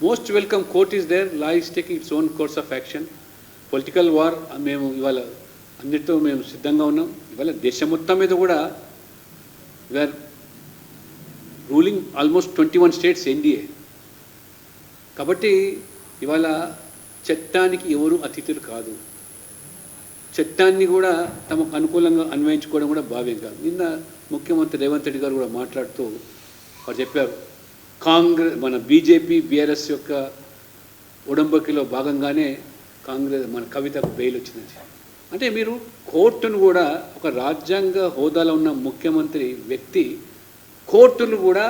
Most welcome. Court is there, law is taking its own course of action. Political war మేము ఇవాళ అన్నిటితో మేము సిద్ధంగా ఉన్నాం. ఇవాళ దేశం మొత్తం మీద కూడా we are ruling almost 21 states NDA. కాబట్టి ఇవాళ చట్టానికి ఎవరు అతిథులు కాదు. చట్టాన్ని కూడా తమకు అనుకూలంగా అన్వయించుకోవడం కూడా భావ్యం కాదు. నిన్న ముఖ్యమంత్రి రేవంత్ రెడ్డి గారు కూడా మాట్లాడుతూ వారు చెప్పారు, కాంగ్రెస్ మన బీజేపీ బీఆర్ఎస్ యొక్క ఉడంబకిలో భాగంగానే కాంగ్రెస్ మన కవితకు బెయిల్ వచ్చింది. అంటే మీరు కోర్టును కూడా ఒక రాజ్యాంగ హోదాలో ఉన్న ముఖ్యమంత్రి వ్యక్తి కోర్టును కూడా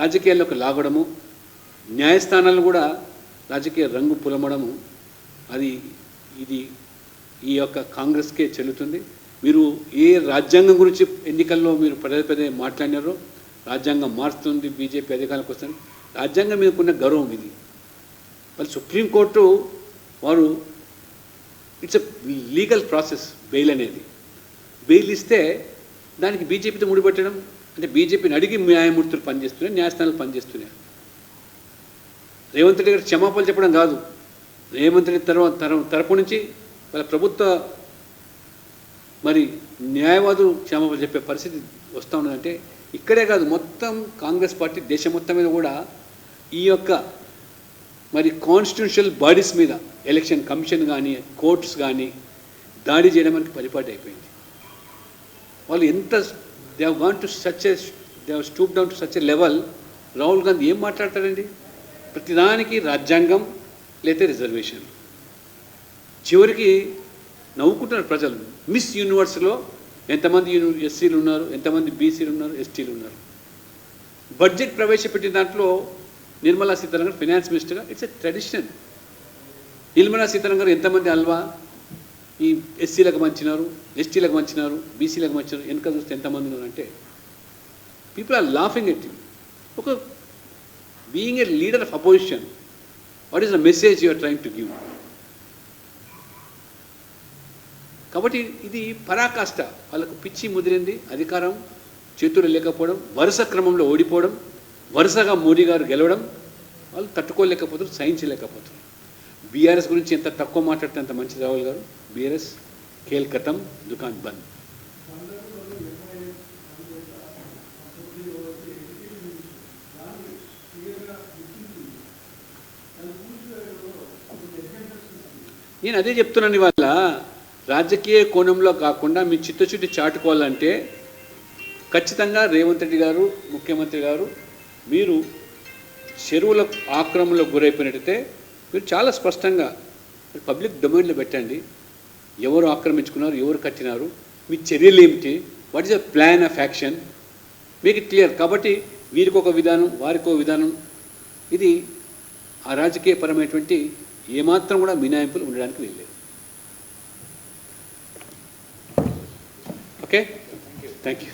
రాజకీయాల్లోకి లాగడము, న్యాయస్థానాలను కూడా రాజకీయ రంగు పులమడము, ఇది ఈ యొక్క కాంగ్రెస్కే చెల్లుతుంది. మీరు ఏ రాజ్యాంగం గురించి ఎన్నికల్లో మీరు పదే పదే మాట్లాడినారో, రాజ్యాంగం మారుతుంది బీజేపీ అధికారంలోకి వస్తుంది, రాజ్యాంగం మీదకున్న గౌరవం ఇది. వాళ్ళు సుప్రీంకోర్టు వారు it's a legal process. Bail అనేది బెయిల్ ఇస్తే దానికి బీజేపీతో ముడిపెట్టడం అంటే బీజేపీని అడిగి న్యాయమూర్తులు పనిచేస్తున్నాయి, న్యాయస్థానాలు పనిచేస్తున్నాయి. రేవంత్ రెడ్డి గారు క్షమాపణలు చెప్పడం కాదు, రేవంత్ రెడ్డి తరపు నుంచి వాళ్ళ ప్రభుత్వ మరి న్యాయవాదులు క్షమాపణలు చెప్పే పరిస్థితి వస్తూ ఉన్నదంటే ఇక్కడే కాదు, మొత్తం కాంగ్రెస్ పార్టీ దేశం మొత్తం మీద కూడా ఈ యొక్క మరి కాన్స్టిట్యూషనల్ బాడీస్ మీద ఎలక్షన్ కమిషన్ కానీ కోర్ట్స్ కానీ దాడి చేయడానికి పరిపాటి అయిపోయింది. వాళ్ళు ఎంత they have gone to such a they have stoop down to such a level. Rahul Gandhi ఏం మాట్లాడతారండి? ప్రతిదానికి రాజ్యాంగం లేతే రిజర్వేషన్. చివరికి నవ్వుకుంటున్నారు ప్రజలు. మిస్ యూనివర్స్లో ఎంతమంది ఎస్సీలు ఉన్నారు, ఎంతమంది బీసీలు ఉన్నారు, ఎస్టీలు ఉన్నారు. బడ్జెట్ ప్రవేశపెట్టిన దాంట్లో నిర్మలా సీతారామన్ గారు ఫైనాన్స్ మినిస్టర్గా it's a tradition. Nirmala Sitharaman గారు ఎంతమంది అల్వా ఈ ఎస్సీలకు మంచినారు, ఎస్టీలకు మంచినారు, బీసీలకు మంచినారు, వెనక చూస్తే ఎంతమంది ఉన్నారు అంటే people are laughing at you. ఒక being a leader of opposition, what is the message you are trying to give? కాబట్టి ఇది పరాకాష్ట. వాళ్ళకు పిచ్చి ముదిరింది, అధికారం చేతులు లేకపోవడం, వరుస క్రమంలో ఓడిపోవడం, వరుసగా మోడీ గారు గెలవడం, వాళ్ళు తట్టుకోలేకపోతారు, సహించలేకపోతారు. బీఆర్ఎస్ గురించి ఎంత తక్కువ మాట్లాడితే అంత మంచిది రాహుల్ గారు. బీఆర్ఎస్ ఖేల్ ఖతం, దుకాన్ బంద్. నేను అదే చెప్తున్నాను, ఇవాళ రాజకీయ కోణంలో కాకుండా మీ చిత్తశుద్ధి చాటుకోవాలంటే ఖచ్చితంగా రేవంత్ రెడ్డి గారు ముఖ్యమంత్రి గారు మీరు చెరువుల ఆక్రమణలో గురైపోయినట్టయితే మీరు చాలా స్పష్టంగా పబ్లిక్ డొమైన్లో పెట్టండి. ఎవరు ఆక్రమించుకున్నారు, ఎవరు కట్టినారు, మీ చర్యలు ఏమిటి, what is the plan of action, make it clear. కాబట్టి వీరికి ఒక విధానం, వారికి ఒక విధానం, ఇది ఆ రాజకీయపరమైనటువంటి ఏమాత్రం కూడా మినహాయింపులు ఉండడానికి వీల్లేదు. Okay, thank you.